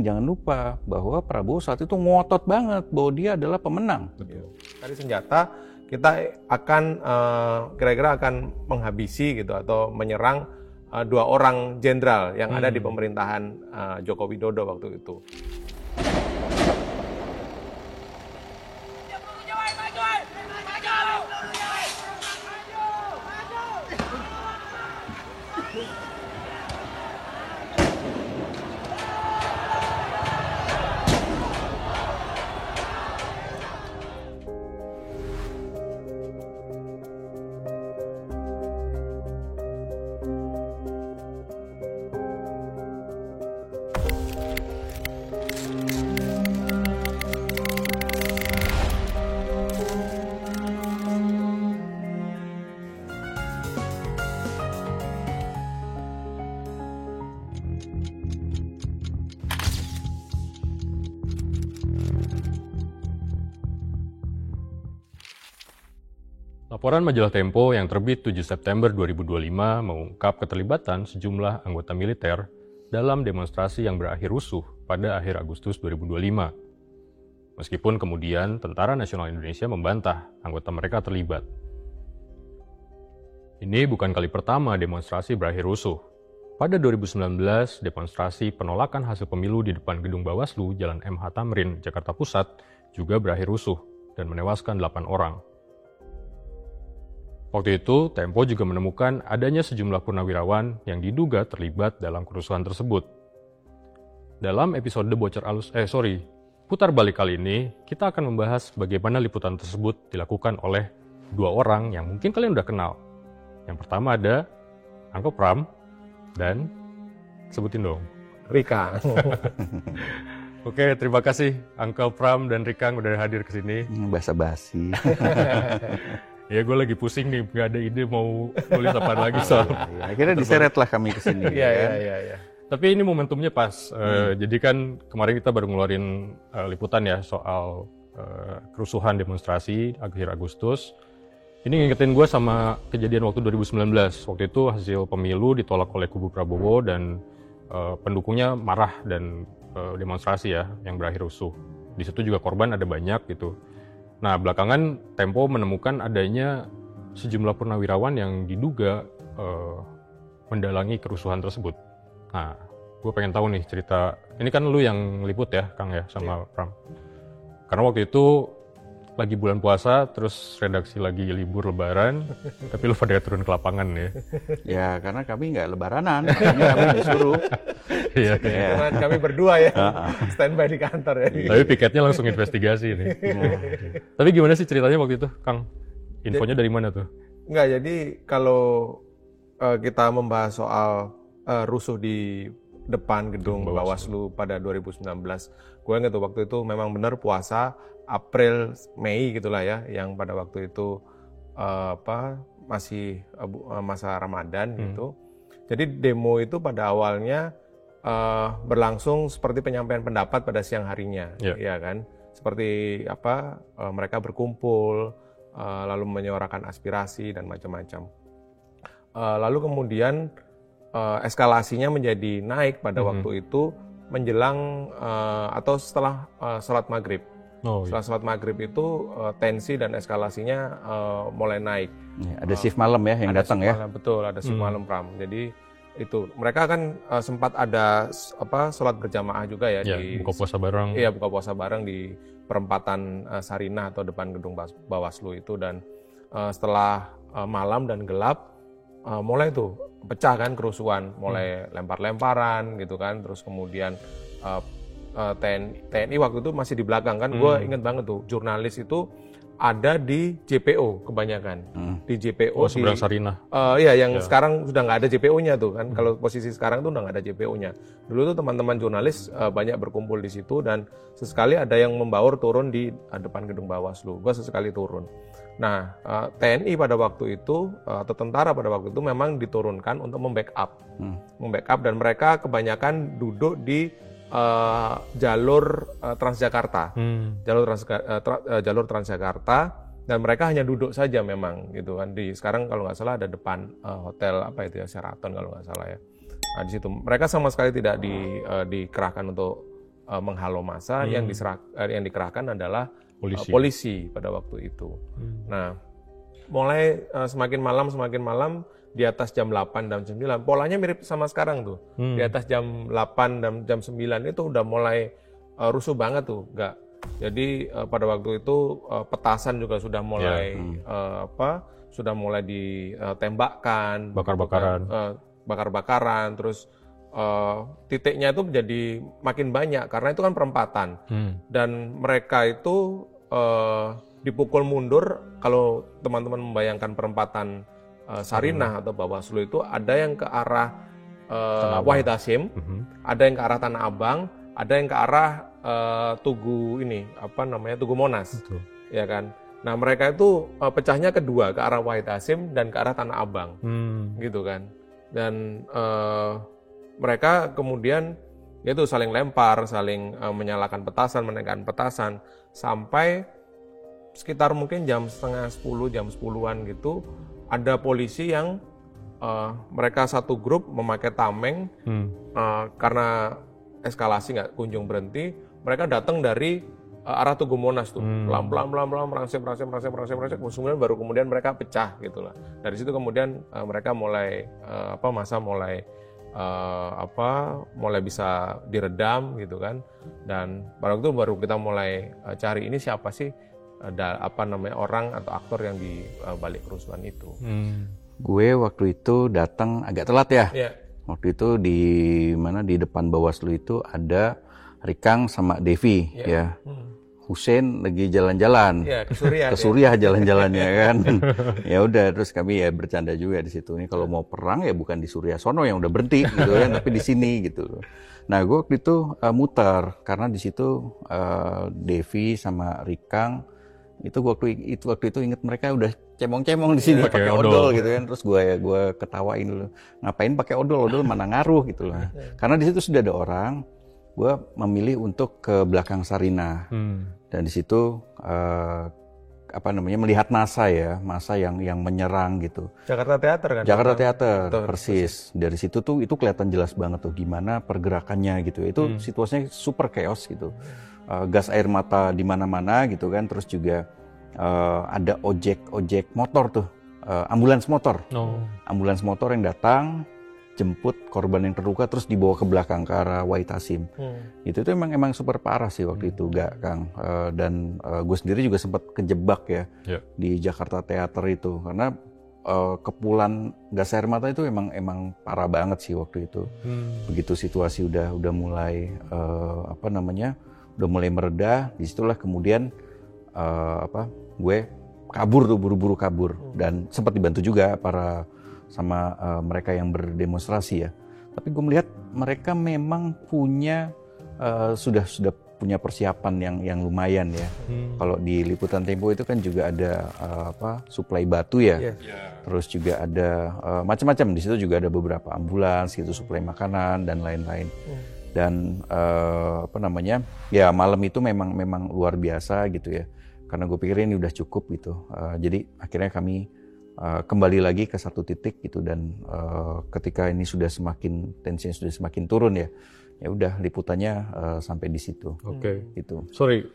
jangan lupa bahwa Prabowo saat itu ngotot banget bahwa dia adalah pemenang. Betul. Dari senjata kita akan kira-kira akan menghabisi gitu atau menyerang 2 orang jenderal yang ada di pemerintahan Joko Widodo waktu itu. Laporan majalah Tempo yang terbit 7 September 2025 mengungkap keterlibatan sejumlah anggota militer dalam demonstrasi yang berakhir rusuh pada akhir Agustus 2025. Meskipun kemudian Tentara Nasional Indonesia membantah anggota mereka terlibat. Ini bukan kali pertama demonstrasi berakhir rusuh. Pada 2019, demonstrasi penolakan hasil pemilu di depan gedung Bawaslu Jalan MH Tamrin, Jakarta Pusat juga berakhir rusuh dan menewaskan 8 orang. Waktu itu, Tempo juga menemukan adanya sejumlah purnawirawan yang diduga terlibat dalam kerusuhan tersebut. Dalam episode putar balik kali ini, kita akan membahas bagaimana liputan tersebut dilakukan oleh 2 orang yang mungkin kalian udah kenal. Yang pertama ada Uncle Pram dan sebutin dong. Rika. Oke, terima kasih Uncle Pram dan Rika udah hadir ke sini. Basa-basi. Ya gue lagi pusing nih, gak ada ide mau tulis apaan lagi soal. Ya, akhirnya diseretlah kami ke sini. Iya. Tapi ini momentumnya pas. Jadi kan kemarin kita baru ngeluarin liputan ya soal kerusuhan demonstrasi akhir Agustus. Ini ngingetin gue sama kejadian waktu 2019. Waktu itu hasil pemilu ditolak oleh kubu Prabowo dan pendukungnya marah dan demonstrasi ya yang berakhir rusuh. Di situ juga korban ada banyak gitu. Nah, belakangan Tempo menemukan adanya sejumlah purnawirawan yang diduga mendalangi kerusuhan tersebut. Nah, gue pengen tahu nih cerita, ini kan lu yang liput ya, Kang ya, sama Pram. Karena waktu itu lagi bulan puasa, terus redaksi lagi libur lebaran, tapi lu pada turun ke lapangan ya. Ya, karena kami nggak lebaranan, makanya kami disuruh. Iya. Kami berdua ya, standby di kantor ya. Tapi piketnya langsung investigasi nih. Tapi gimana sih ceritanya waktu itu, Kang? Infonya dari mana tuh? Enggak, jadi kalau kita membahas soal rusuh di depan gedung Bawaslu pada 2019, gue ingat tuh waktu itu memang benar puasa April Mei gitulah ya, yang pada waktu itu masih masa Ramadan gitu. Jadi demo itu pada awalnya berlangsung seperti penyampaian pendapat pada siang harinya, ya kan? Seperti mereka berkumpul lalu menyuarakan aspirasi dan macam-macam. Lalu kemudian eskalasinya menjadi naik pada waktu itu menjelang atau setelah sholat maghrib. Setelah sholat maghrib itu tensi dan eskalasinya mulai naik. Ya, ada shift malam ya yang datang ya. Betul, ada shift malam, Pram. Jadi itu mereka kan sempat ada sholat berjamaah juga ya, di buka puasa bareng. Iya, buka puasa bareng di perempatan Sarinah atau depan gedung Bawaslu itu, dan setelah malam dan gelap mulai tuh pecah kan kerusuhan, mulai lempar-lemparan gitu kan, terus kemudian TNI waktu itu masih di belakang kan. Gue inget banget tuh jurnalis itu ada di JPO kebanyakan, di JPO seberang Sarinah. Iya, yang sekarang sudah nggak ada JPO-nya tuh kan. Kalau posisi sekarang tuh udah nggak ada JPO-nya. Dulu tuh teman-teman jurnalis banyak berkumpul di situ, dan sesekali ada yang membaur turun di depan gedung Bawaslu. Gue sesekali turun. Nah, TNI pada waktu itu atau tentara pada waktu itu memang diturunkan untuk membackup, dan mereka kebanyakan duduk di jalur Transjakarta, jalur Transjakarta, dan mereka hanya duduk saja memang gitu kan. Sekarang kalau nggak salah ada depan hotel Sheraton kalau nggak salah ya. Nah, di situ mereka sama sekali tidak dikerahkan untuk menghalau massa, yang dikerahkan adalah polisi pada waktu itu. Nah, mulai semakin malam di atas jam 8 dan jam 9, polanya mirip sama sekarang tuh. Di atas jam 8 dan jam 9 itu udah mulai rusuh banget tuh, Jadi pada waktu itu petasan juga sudah mulai sudah mulai ditembakkan, bakar-bakaran, terus titiknya itu menjadi makin banyak karena itu kan perempatan. Dan mereka itu dipukul mundur. Kalau teman-teman membayangkan perempatan Sarinah atau Bawaslu itu ada yang ke arah Wahid Hasim, ada yang ke arah Tanah Abang, ada yang ke arah Tugu Tugu Monas. Betul. Ya kan. Nah, mereka itu pecahnya kedua, ke arah Wahid Hasim dan ke arah Tanah Abang. Gitu kan. Dan mereka kemudian yaitu saling lempar, saling menyalakan petasan, menekan petasan, sampai sekitar mungkin jam setengah 10, jam 10-an gitu, ada polisi yang mereka satu grup memakai tameng, karena eskalasi nggak kunjung berhenti, mereka datang dari arah Tugu Monas tuh, pelan-pelan merangsek, kemudian baru kemudian mereka pecah gitulah. Dari situ kemudian mereka mulai masa mulai mulai bisa diredam gitu kan. Dan pada waktu itu baru kita mulai cari ini siapa sih orang atau aktor yang di balik kerusuhan itu. Gue waktu itu datang agak telat ya. Yeah. Waktu itu di depan Bawaslu itu ada Rikang sama Devi ya. Hussein lagi jalan-jalan ke Suriah jalan-jalannya kan. Ya udah, terus kami ya bercanda juga di situ. Ini kalau mau perang ya bukan di Suriah sono yang udah berhenti gitu kan, tapi di sini gitu. Nah, gue waktu itu muter karena di situ Devi sama Rikang itu waktu itu inget mereka udah cemong-cemong di sini pakai odol gitu kan. Terus gue ketawain dulu, ngapain pakai odol mana ngaruh gitu lah. Karena di situ sudah ada orang. Gue memilih untuk ke belakang Sarinah, dan di situ melihat massa yang menyerang gitu. Jakarta Theater kan? Jakarta Theater, persis. Dari situ tuh itu kelihatan jelas banget tuh gimana pergerakannya gitu. Itu situasinya super chaos gitu. Gas air mata di mana-mana gitu kan. Terus juga ada ojek motor tuh, ambulans motor, ambulans motor yang datang jemput korban yang terluka terus dibawa ke belakang ke arah Wahid Hasim. Itu emang super parah sih waktu itu, Kang. Dan gue sendiri juga sempat kejebak ya di Jakarta Theater itu karena kepulan gas air mata itu emang parah banget sih waktu itu. Begitu situasi udah mulai udah mulai mereda, disitulah kemudian gue kabur tuh, buru-buru kabur, dan sempat dibantu juga sama mereka yang berdemonstrasi ya. Tapi gue melihat mereka memang punya sudah punya persiapan yang lumayan ya. Kalau di liputan Tempo itu kan juga ada suplai batu ya. Terus juga ada macam-macam, di situ juga ada beberapa ambulans gitu, suplai makanan dan lain-lain. Dan ya malam itu memang luar biasa gitu ya. Karena gue pikir ini udah cukup gitu. Jadi akhirnya kami kembali lagi ke satu titik gitu, dan ketika ini tensinya sudah semakin turun ya udah liputannya sampai di situ. Oke. Gitu. Sorry,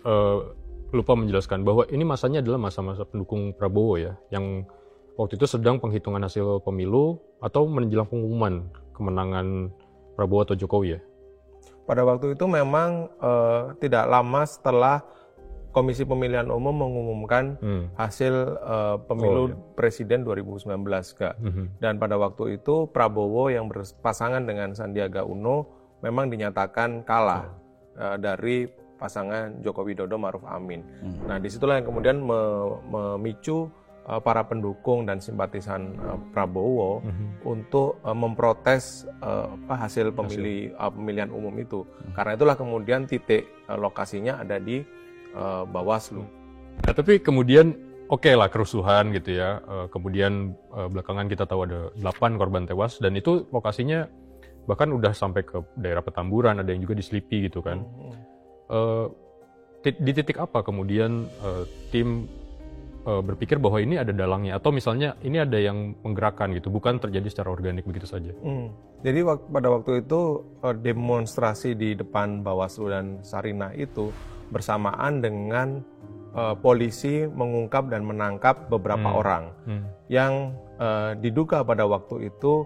lupa menjelaskan bahwa ini masanya adalah masa-masa pendukung Prabowo ya, yang waktu itu sedang penghitungan hasil pemilu atau menjelang pengumuman kemenangan Prabowo atau Jokowi ya? Pada waktu itu memang tidak lama setelah Komisi Pemilihan Umum mengumumkan hasil pemilu presiden 2019, Kak. Dan pada waktu itu Prabowo yang berpasangan dengan Sandiaga Uno memang dinyatakan kalah dari pasangan Joko Widodo Ma'ruf Amin. Nah, disitulah yang kemudian memicu para pendukung dan simpatisan Prabowo untuk memprotes hasil pemilihan umum itu. Karena itulah kemudian titik lokasinya ada di Bawaslu. Nah, tapi kemudian oke lah kerusuhan gitu ya. Kemudian belakangan kita tahu ada 8 korban tewas, dan itu lokasinya bahkan udah sampai ke daerah Petamburan, ada yang juga di Selipi gitu kan. Di titik apa kemudian tim berpikir bahwa ini ada dalangnya atau misalnya ini ada yang menggerakkan gitu, bukan terjadi secara organik begitu saja. Jadi pada waktu itu demonstrasi di depan Bawaslu dan Sarinah itu bersamaan dengan polisi mengungkap dan menangkap beberapa orang yang diduga pada waktu itu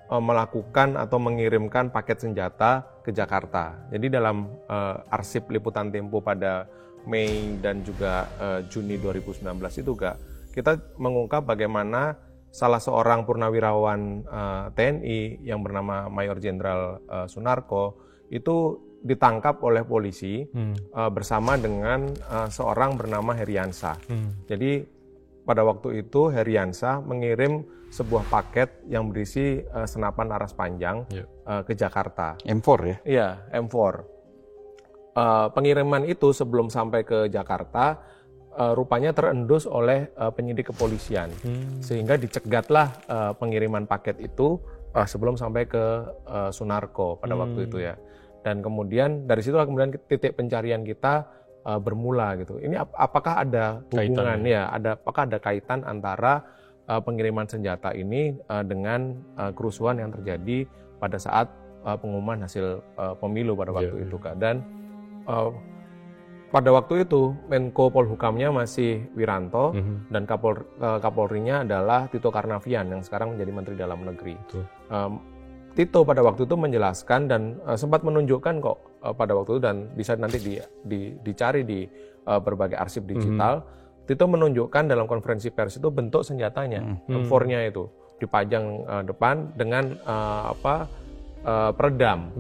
melakukan atau mengirimkan paket senjata ke Jakarta. Jadi dalam arsip liputan Tempo pada Mei dan juga Juni 2019 itu kita mengungkap bagaimana salah seorang purnawirawan TNI yang bernama Mayor Jenderal Sunarko itu ditangkap oleh polisi bersama dengan seorang bernama Heriansa. Jadi pada waktu itu Heriansa mengirim sebuah paket yang berisi senapan laras panjang ke Jakarta. M4 ya? Iya, M4. Pengiriman itu sebelum sampai ke Jakarta rupanya terendus oleh penyidik kepolisian, sehingga dicegatlah pengiriman paket itu sebelum sampai ke Sunarko pada waktu itu ya. Dan kemudian dari situlah kemudian titik pencarian kita bermula gitu. Ini apakah ada hubungan ya? Apakah ada kaitan antara pengiriman senjata ini dengan kerusuhan yang terjadi pada saat pengumuman hasil pemilu pada waktu itu Kak. Dan pada waktu itu Menko Polhukamnya masih Wiranto dan Kapolrinya adalah Tito Karnavian yang sekarang menjadi Menteri Dalam Negeri. Tito pada waktu itu menjelaskan dan sempat menunjukkan kok pada waktu itu dan bisa nanti dicari di berbagai arsip digital. Tito menunjukkan dalam konferensi pers itu bentuk senjatanya, M4-nya itu dipajang depan dengan peredam.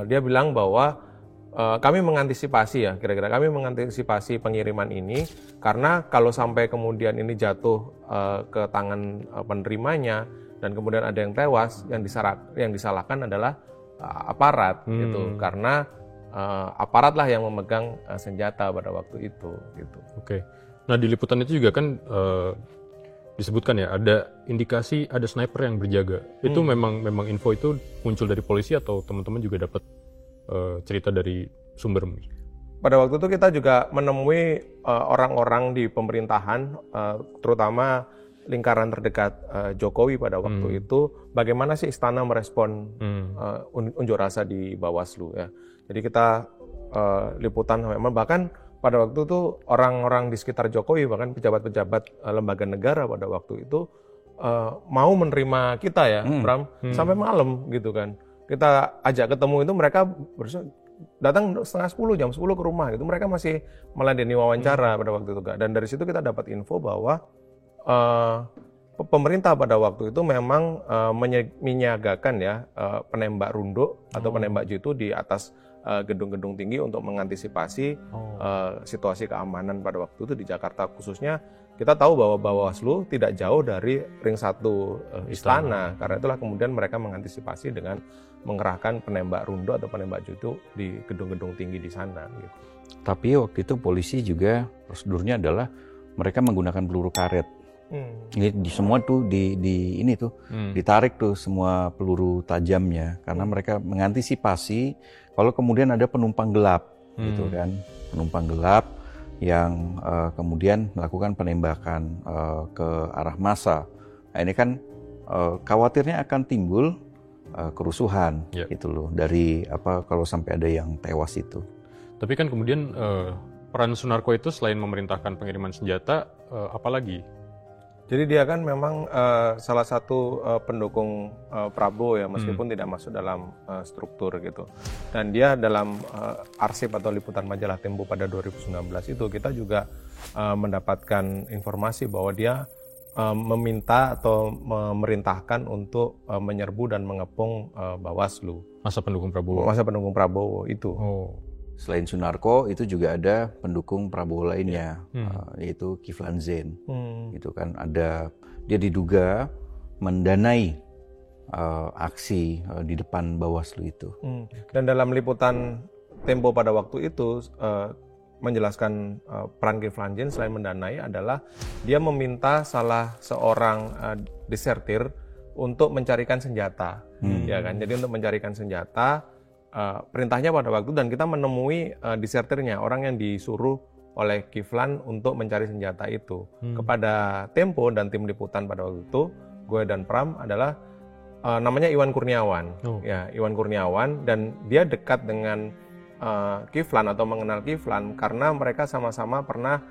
Dia bilang bahwa kami mengantisipasi ya, kira-kira kami mengantisipasi pengiriman ini karena kalau sampai kemudian ini jatuh ke tangan penerimanya dan kemudian ada yang tewas, yang disalahkan adalah aparat gitu, karena aparat lah yang memegang senjata pada waktu itu gitu. Oke. Nah di liputan itu juga kan disebutkan ya ada indikasi ada sniper yang berjaga. Itu memang info itu muncul dari polisi atau teman-teman juga dapat cerita dari sumber? Pada waktu itu kita juga menemui orang-orang di pemerintahan, terutama lingkaran terdekat Jokowi pada waktu itu, bagaimana sih istana merespon unjuk rasa di Bawaslu ya. Jadi kita liputan memang bahkan pada waktu itu orang-orang di sekitar Jokowi, bahkan pejabat-pejabat lembaga negara pada waktu itu mau menerima kita ya, Bram, sampai malam gitu kan. Kita ajak ketemu itu mereka datang jam 10 ke rumah gitu. Mereka masih meladeni wawancara pada waktu itu Kak. Dan dari situ kita dapat info bahwa pemerintah pada waktu itu memang menyiagakan ya penembak runduk atau penembak jitu di atas gedung-gedung tinggi untuk mengantisipasi situasi keamanan pada waktu itu di Jakarta khususnya. Kita tahu bahwa Bawaslu tidak jauh dari ring 1 istana. Karena itulah kemudian mereka mengantisipasi dengan mengerahkan penembak runduk atau penembak jitu di gedung-gedung tinggi di sana gitu. Tapi waktu itu polisi juga prosedurnya adalah mereka menggunakan peluru karet. Ini semua tuh ditarik tuh semua peluru tajamnya karena mereka mengantisipasi kalau kemudian ada penumpang gelap gitu kan, penumpang gelap yang kemudian melakukan penembakan ke arah massa. Nah, ini kan khawatirnya akan timbul kerusuhan gitu loh dari kalau sampai ada yang tewas itu. Tapi kan kemudian peran Sunarko itu selain memerintahkan pengiriman senjata apalagi? Jadi dia kan memang salah satu pendukung Prabowo ya, meskipun tidak masuk dalam struktur gitu. Dan dia dalam arsip atau liputan majalah Tempo pada 2019 itu kita juga mendapatkan informasi bahwa dia meminta atau memerintahkan untuk menyerbu dan mengepung Bawaslu. Masa pendukung Prabowo? Masa pendukung Prabowo itu. Selain Sunarko itu juga ada pendukung Prabowo lainnya, yaitu Kiflan Zain. Itu kan dia diduga mendanai aksi di depan Bawaslu itu. Dan dalam liputan Tempo pada waktu itu menjelaskan peran Kiflan Zain selain mendanai adalah dia meminta salah seorang desertir untuk mencarikan senjata, ya kan? Jadi untuk mencarikan senjata. Perintahnya pada waktu dan kita menemui desertirnya, orang yang disuruh oleh Kiflan untuk mencari senjata itu. Kepada Tempo dan tim liputan pada waktu itu, gue dan Pram adalah namanya Iwan Kurniawan. Ya, Iwan Kurniawan, dan dia dekat dengan Kiflan atau mengenal Kiflan karena mereka sama-sama pernah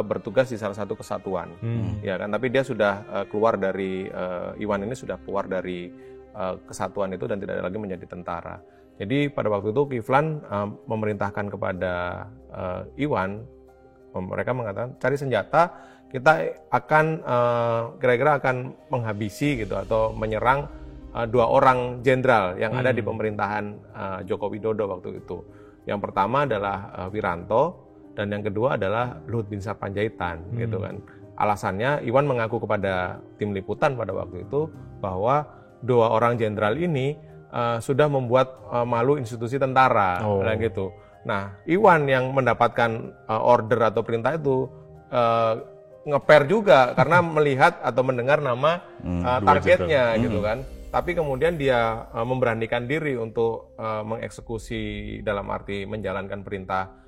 bertugas di salah satu kesatuan. Ya kan, tapi dia sudah keluar dari Iwan ini sudah keluar dari kesatuan itu dan tidak lagi menjadi tentara. Jadi pada waktu itu Kiflan memerintahkan kepada Iwan, mereka mengatakan cari senjata, kita akan kira-kira akan menghabisi gitu atau menyerang 2 orang jenderal yang ada di pemerintahan Joko Widodo waktu itu. Yang pertama adalah Wiranto dan yang kedua adalah Luhut Binsar Panjaitan gitu kan. Alasannya Iwan mengaku kepada tim liputan pada waktu itu bahwa 2 orang jenderal ini sudah membuat malu institusi tentara gitu. Nah, Iwan yang mendapatkan order atau perintah itu ngeper juga karena melihat atau mendengar nama targetnya gitu kan. Tapi kemudian dia memberanikan diri untuk mengeksekusi dalam arti menjalankan perintah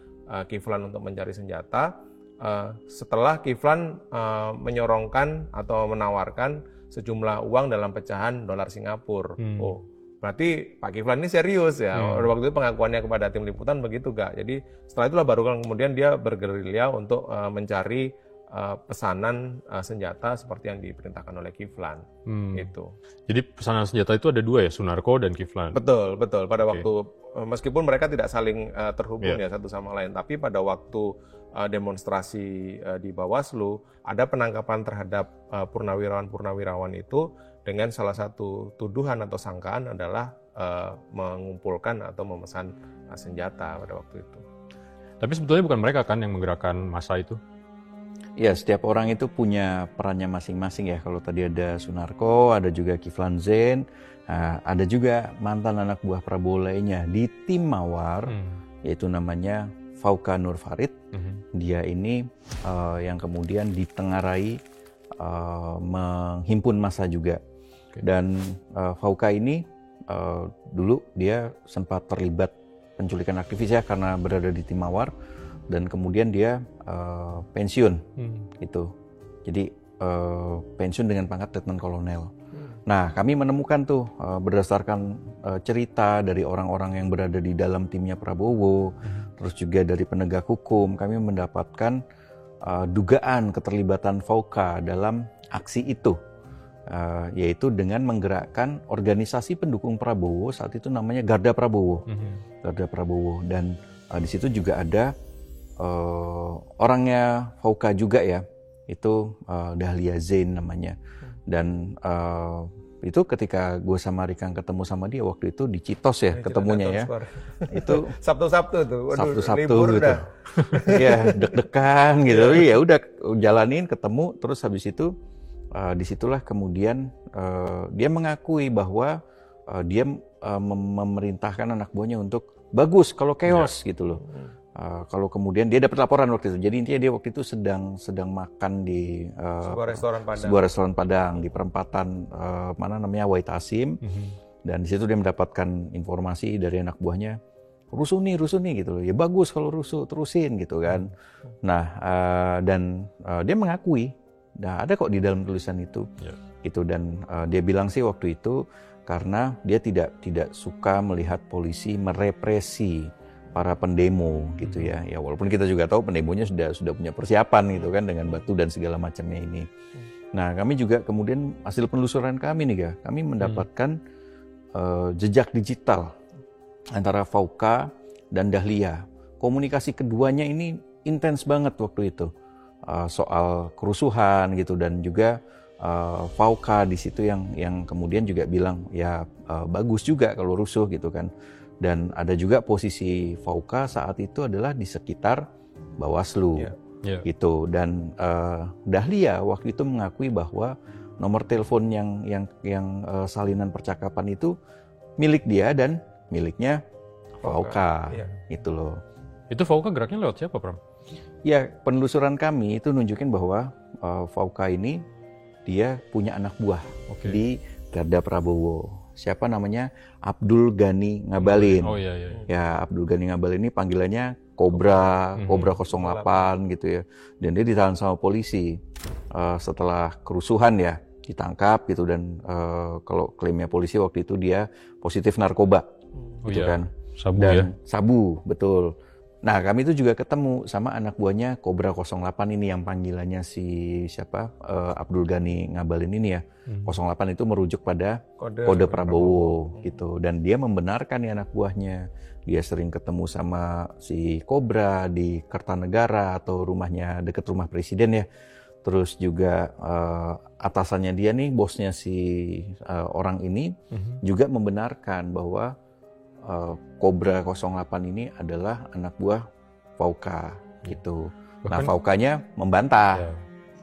Kiflan untuk mencari senjata setelah Kiflan menyorongkan atau menawarkan sejumlah uang dalam pecahan dolar Singapura. Berarti Pak Kiflan ini serius ya. Waktu itu pengakuannya kepada tim liputan begitu gak. Jadi setelah itulah baru kemudian dia bergerilya untuk mencari pesanan senjata seperti yang diperintahkan oleh Kiflan. Itu. Jadi pesanan senjata itu ada 2 ya, Sunarko dan Kiflan. Betul. Pada waktu meskipun mereka tidak saling terhubung ya satu sama lain, tapi pada waktu demonstrasi di Bawaslu ada penangkapan terhadap purnawirawan itu dengan salah satu tuduhan atau sangkaan adalah mengumpulkan atau memesan senjata pada waktu itu. Tapi sebetulnya bukan mereka kan yang menggerakkan massa itu? Ya, setiap orang itu punya perannya masing-masing ya. Kalau tadi ada Sunarko, ada juga Kiflan Zain, ada juga mantan anak buah Prabowo lainnya di tim Mawar, yaitu namanya Fauka Nur Farid. Dia ini yang kemudian ditengarai menghimpun massa juga. Dan Fauka ini dulu dia sempat terlibat penculikan aktivis ya karena berada di tim Mawar, dan kemudian dia pensiun gitu. Jadi pensiun dengan pangkat letnan kolonel. Nah, kami menemukan tuh berdasarkan cerita dari orang-orang yang berada di dalam timnya Prabowo, terus juga dari penegak hukum, kami mendapatkan dugaan keterlibatan Fauka dalam aksi itu. Yaitu dengan menggerakkan organisasi pendukung Prabowo saat itu namanya Garda Prabowo. Garda Prabowo, dan di situ juga ada orangnya Fauka juga ya, itu Dahlia Zain namanya. Dan itu ketika gue sama Rikang ketemu sama dia waktu itu di Citos ya ketemunya ya. Itu Sabtu-Sabtu tuh. Waduh, Sabtu gitu. Ya, deg-degan gitu. Ya udah jalanin, ketemu, terus habis itu disitulah kemudian dia mengakui bahwa dia memerintahkan anak buahnya untuk bagus kalau chaos gitu loh. Kalau kemudian dia dapat laporan waktu itu, jadi intinya dia waktu itu sedang makan di sebuah restoran Padang di perempatan mana namanya Waitasim, dan di situ dia mendapatkan informasi dari anak buahnya, rusuh nih gitu loh. Ya bagus kalau rusuh, terusin gitu kan. Nah dan dia mengakui. Nah, ada kok di dalam tulisan itu, gitu. Dan dia bilang sih waktu itu karena dia tidak suka melihat polisi merepresi para pendemo, gitu ya. Ya walaupun kita juga tahu pendemonya sudah punya persiapan gitu kan dengan batu dan segala macamnya ini. Nah, kami juga kemudian hasil penelusuran kami nih, kami mendapatkan jejak digital antara Fauka dan Dahlia. Komunikasi keduanya ini intens banget waktu itu. Soal kerusuhan gitu, dan juga Fauka di situ yang kemudian juga bilang ya bagus juga kalau rusuh gitu kan. Dan ada juga posisi Fauka saat itu adalah di sekitar Bawaslu gitu. Dan Dahlia waktu itu mengakui bahwa nomor telepon yang salinan percakapan itu milik dia dan miliknya Fauka gitu loh. Itu Fauka geraknya lewat siapa, Pram? Ya, penelusuran kami itu nunjukin bahwa Fauka ini dia punya anak buah di Garda Prabowo. Siapa namanya? Abdul Ghani Ngabalin. Oh iya. Ya, Abdul Ghani Ngabalin ini panggilannya Cobra 08 gitu ya. Dan dia ditahan sama polisi setelah kerusuhan ya, ditangkap gitu. Dan kalau klaimnya polisi waktu itu dia positif narkoba gitu kan. Sabu dan ya. Sabu, betul. Nah, kami itu juga ketemu sama anak buahnya Cobra 08 ini yang panggilannya si siapa? Abdul Ghani Ngabalin ini ya. 08 itu merujuk pada kode Prabowo gitu. Dan dia membenarkan nih anak buahnya. Dia sering ketemu sama si Cobra di Kertanegara atau rumahnya dekat rumah presiden ya. Terus juga atasannya dia nih, bosnya si orang ini juga membenarkan bahwa Cobra 08 ini adalah anak buah Fauka gitu. Nah, Faukanya membantah. Ya.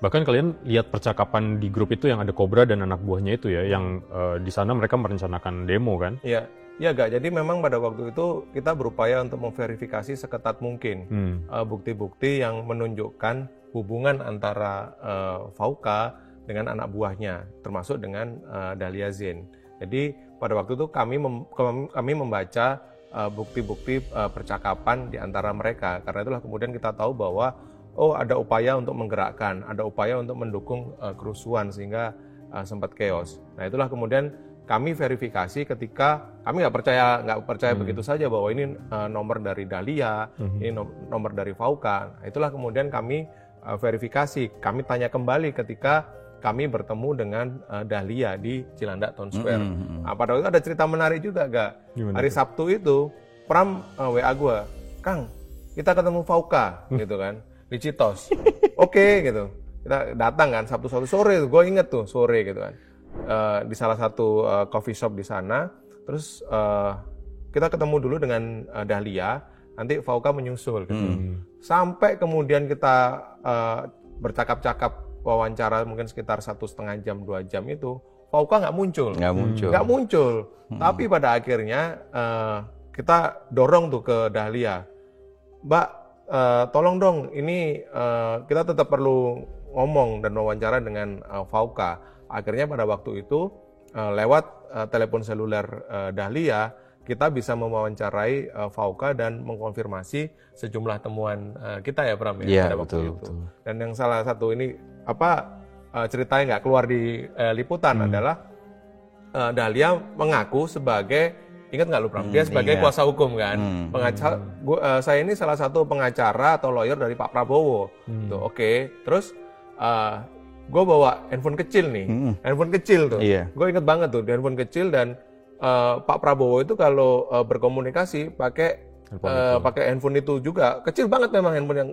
Bahkan kalian lihat percakapan di grup itu yang ada Cobra dan anak buahnya itu ya, yang di sana mereka merencanakan demo kan? Iya, iya Gak. Jadi memang pada waktu itu kita berupaya untuk memverifikasi seketat mungkin bukti-bukti yang menunjukkan hubungan antara Fauka dengan anak buahnya, termasuk dengan Dahlia Zain. Jadi pada waktu itu kami membaca bukti-bukti percakapan di antara mereka. Karena itulah kemudian kita tahu bahwa ada upaya untuk menggerakkan, ada upaya untuk mendukung kerusuhan sehingga sempat chaos. Nah, itulah kemudian kami verifikasi ketika kami nggak percaya begitu saja bahwa ini nomor dari Dahlia, ini nomor dari Fauka. Nah, itulah kemudian kami verifikasi, kami tanya kembali ketika kami bertemu dengan Dahlia di Cilandak Town Square. Nah, pada waktu itu ada cerita menarik juga, Gak. Hari Sabtu itu, Pram WA gue, Kang, kita ketemu Fauka, gitu kan, di Citos. Oke, gitu. Kita datang kan, Sabtu sore, gue inget tuh, sore gitu kan. Di salah satu coffee shop di sana, terus kita ketemu dulu dengan Dahlia, nanti Fauka menyusul, gitu. Sampai kemudian kita bercakap-cakap, wawancara mungkin sekitar 1,5 jam, 2 jam itu, Fauka nggak muncul. Tapi pada akhirnya kita dorong tuh ke Dahlia, Mbak, tolong dong, ini kita tetap perlu ngomong dan wawancara dengan Fauka. Akhirnya pada waktu itu lewat telepon seluler Dahlia, kita bisa mewawancarai Fauka dan mengkonfirmasi sejumlah temuan kita ya, Pram, pada waktu itu. Betul. Dan yang salah satu ini ceritanya nggak keluar di liputan adalah Dahlia mengaku sebagai, ingat nggak lu, Pram? Dia sebagai kuasa hukum kan, pengacara. Saya ini salah satu pengacara atau lawyer dari Pak Prabowo. Tuh, oke. Terus gue bawa handphone kecil nih, handphone kecil tuh. Gue inget banget tuh, handphone kecil. Dan Pak Prabowo itu kalau berkomunikasi pakai handphone itu juga kecil banget, memang handphone yang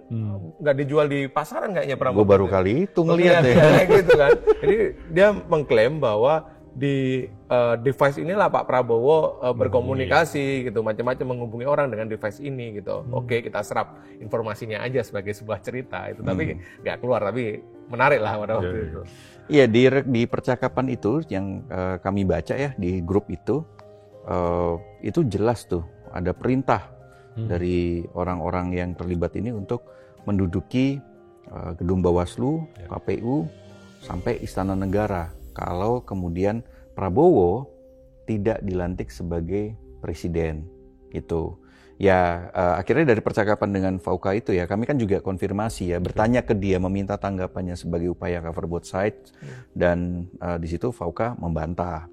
nggak dijual di pasaran kayaknya. Gue baru kali itu ngeliat ya. Gitu kan. Jadi dia mengklaim bahwa di device inilah Pak Prabowo berkomunikasi gitu, macam-macam menghubungi orang dengan device ini gitu. Oke, kita serap informasinya aja sebagai sebuah cerita itu, tapi nggak keluar, tapi menarik lah pada waktu itu. Iya, di percakapan itu yang kami baca ya di grup itu jelas tuh ada perintah dari orang-orang yang terlibat ini untuk menduduki gedung Bawaslu, KPU, sampai Istana Negara. Kalau kemudian Prabowo tidak dilantik sebagai presiden, gitu. Ya, akhirnya dari percakapan dengan Fauka itu ya, kami kan juga konfirmasi ya, bertanya ke dia, meminta tanggapannya sebagai upaya cover both sides, dan di situ Fauka membantah,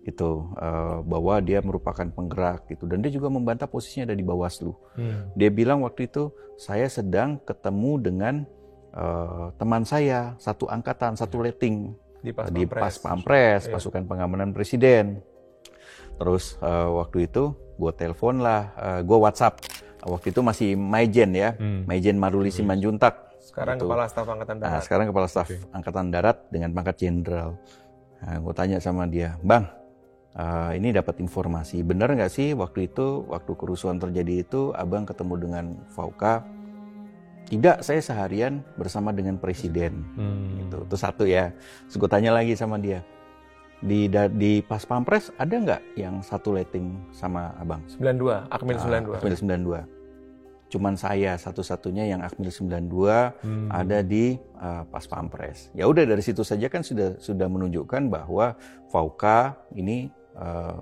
gitu, bahwa dia merupakan penggerak, gitu, dan dia juga membantah posisinya ada di Bawaslu. Dia bilang waktu itu saya sedang ketemu dengan teman saya, satu angkatan, satu letting di Pas Pampres, pasukan pengamanan presiden. Terus waktu itu gue telepon lah, gue WhatsApp. Waktu itu masih Maijen ya, Maijen Maruli Simanjuntak. Sekarang gitu. Kepala Staf Angkatan Darat. Nah, sekarang Kepala Staf Angkatan Darat dengan pangkat jenderal. Nah, gue tanya sama dia, Bang, ini dapat informasi, benar nggak sih waktu itu, waktu kerusuhan terjadi itu, Abang ketemu dengan Fauka? Tidak, saya seharian bersama dengan presiden. Gitu. Itu satu ya. Terus gue tanya lagi sama dia, di Pas Pampres ada nggak yang satu letting sama Abang? 92, Akmil 92. Akmil 92. Cuman saya satu-satunya yang Akmil 92 ada di Pas Pampres. Ya udah, dari situ saja kan sudah menunjukkan bahwa Fauka ini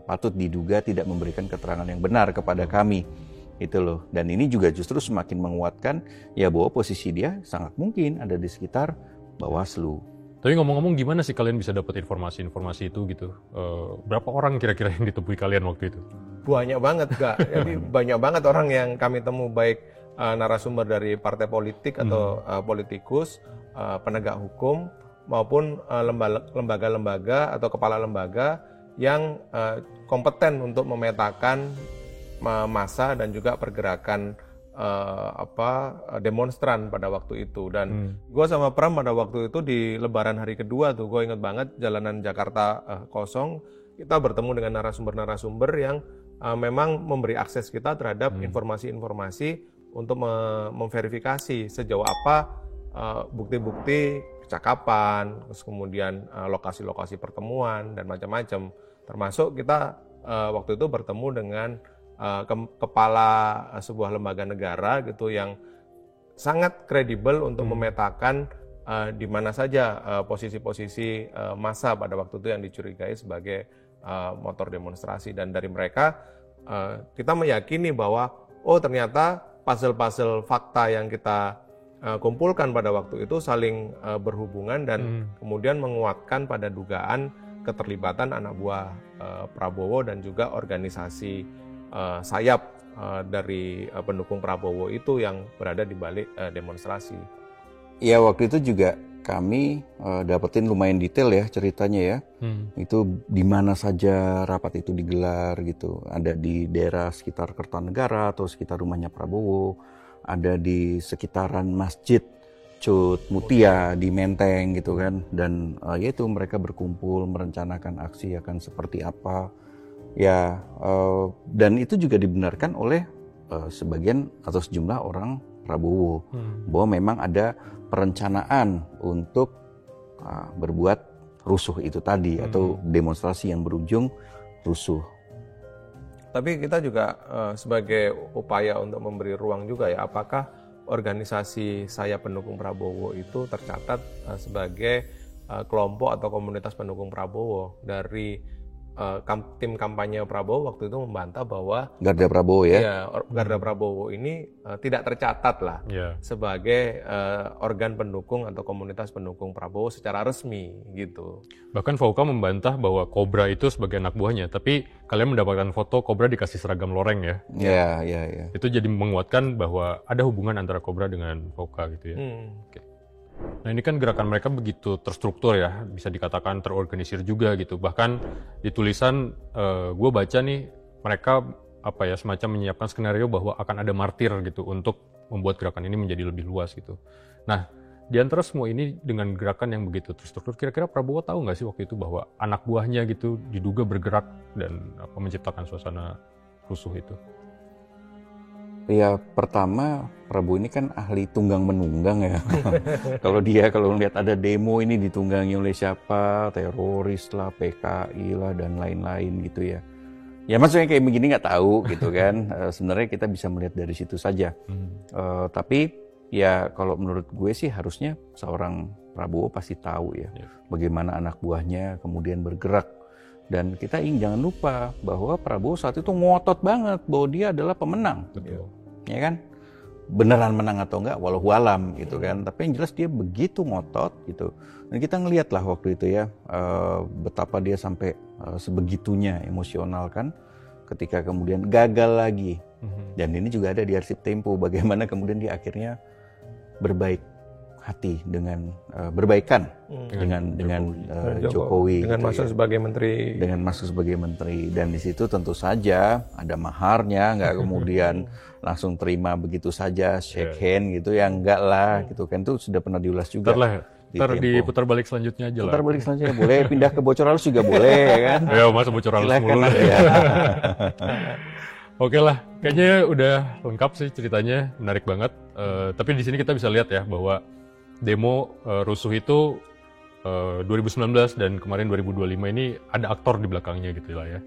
patut diduga tidak memberikan keterangan yang benar kepada kami. Itu loh. Dan ini juga justru semakin menguatkan ya bahwa posisi dia sangat mungkin ada di sekitar Bawaslu. Tapi ngomong-ngomong, gimana sih kalian bisa dapat informasi-informasi itu gitu? Berapa orang kira-kira yang ditemui kalian waktu itu? Banyak banget, Kak. Jadi banyak banget orang yang kami temu, baik narasumber dari partai politik atau politikus, penegak hukum, maupun lembaga-lembaga atau kepala lembaga yang kompeten untuk memetakan massa dan juga pergerakan demonstran pada waktu itu. Dan gue sama Pram pada waktu itu di Lebaran hari kedua tuh, gue inget banget jalanan Jakarta kosong, kita bertemu dengan narasumber-narasumber yang memang memberi akses kita terhadap informasi-informasi untuk memverifikasi sejauh apa bukti-bukti percakapan, terus kemudian lokasi-lokasi pertemuan dan macam-macam. Termasuk kita waktu itu bertemu dengan kepala sebuah lembaga negara gitu yang sangat kredibel untuk memetakan di mana saja posisi-posisi massa pada waktu itu yang dicurigai sebagai motor demonstrasi. Dan dari mereka kita meyakini bahwa ternyata puzzle-puzzle fakta yang kita kumpulkan pada waktu itu saling berhubungan dan kemudian menguatkan pada dugaan keterlibatan anak buah Prabowo dan juga organisasi sayap dari pendukung Prabowo itu yang berada di balik demonstrasi. Ya, waktu itu juga kami dapetin lumayan detail ya ceritanya ya. Itu di mana saja rapat itu digelar gitu. Ada di daerah sekitar Kertanegara atau sekitar rumahnya Prabowo, ada di sekitaran Masjid Cut Mutia di Menteng gitu kan. Dan yaitu mereka berkumpul merencanakan aksi akan seperti apa. Ya, dan itu juga dibenarkan oleh sebagian atau sejumlah orang Prabowo bahwa memang ada perencanaan untuk berbuat rusuh itu tadi atau demonstrasi yang berujung rusuh. Tapi kita juga sebagai upaya untuk memberi ruang juga ya, apakah organisasi sayap pendukung Prabowo itu tercatat sebagai kelompok atau komunitas pendukung Prabowo. Dari tim kampanye Prabowo waktu itu membantah bahwa Garda Prabowo ya, Garda Prabowo ini tidak tercatat lah sebagai organ pendukung atau komunitas pendukung Prabowo secara resmi gitu. Bahkan VOCA membantah bahwa Kobra itu sebagai anak buahnya, tapi kalian mendapatkan foto Kobra dikasih seragam loreng ya. Iya. Itu jadi menguatkan bahwa ada hubungan antara Kobra dengan VOCA gitu ya. Oke. Nah ini kan gerakan mereka begitu terstruktur ya, bisa dikatakan terorganisir juga gitu. Bahkan di tulisan gue baca nih, mereka semacam menyiapkan skenario bahwa akan ada martir gitu untuk membuat gerakan ini menjadi lebih luas gitu. Nah di antara semua ini dengan gerakan yang begitu terstruktur, kira-kira Prabowo tahu nggak sih waktu itu bahwa anak buahnya gitu diduga bergerak dan menciptakan suasana rusuh itu? Ya pertama Prabowo ini kan ahli tunggang menunggang ya. Kalau melihat ada demo ini ditunggangi oleh siapa, teroris lah, PKI lah dan lain-lain gitu ya. Ya maksudnya kayak begini nggak tahu gitu kan. Sebenarnya kita bisa melihat dari situ saja. Tapi ya kalau menurut gue sih harusnya seorang Prabowo pasti tahu ya bagaimana anak buahnya kemudian bergerak. Dan kita jangan lupa bahwa Prabowo saat itu ngotot banget bahwa dia adalah pemenang. Betul. Ya kan? Beneran menang atau enggak walau alam gitu kan. Tapi yang jelas dia begitu ngotot gitu. Dan kita ngelihat lah waktu itu ya betapa dia sampai sebegitunya emosional kan ketika kemudian gagal lagi. Dan ini juga ada di arsip Tempo bagaimana kemudian dia akhirnya berbaik hati dengan berbaikan dengan Jokowi dengan gitu masuk sebagai menteri dan di situ tentu saja ada maharnya, nggak kemudian langsung terima begitu saja shake hand gitu ya, enggak lah gitu kan, itu sudah pernah diulas juga. Ntar diputar balik selanjutnya aja lah. Putar balik selanjutnya boleh, pindah ke bocor halus juga boleh ya kan. Ya masa bocor halus mulu ya. Oke lah, kayaknya udah lengkap sih ceritanya, menarik banget. Tapi di sini kita bisa lihat ya bahwa demo rusuh itu 2019 dan kemarin 2025 ini ada aktor di belakangnya gitu lah ya.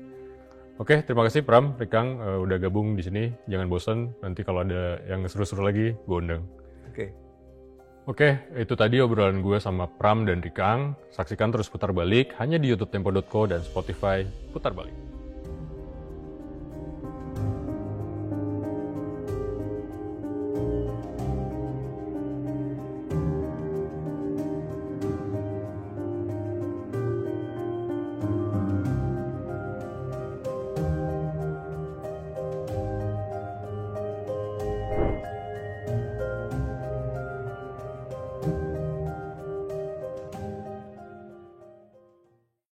Oke, terima kasih Pram, Rikang udah gabung di sini. Jangan bosan, nanti kalau ada yang seru-seru lagi, gue undang. Oke, itu tadi obrolan gue sama Pram dan Rikang. Saksikan terus Putar Balik hanya di YouTube Tempo.co dan Spotify Putar Balik.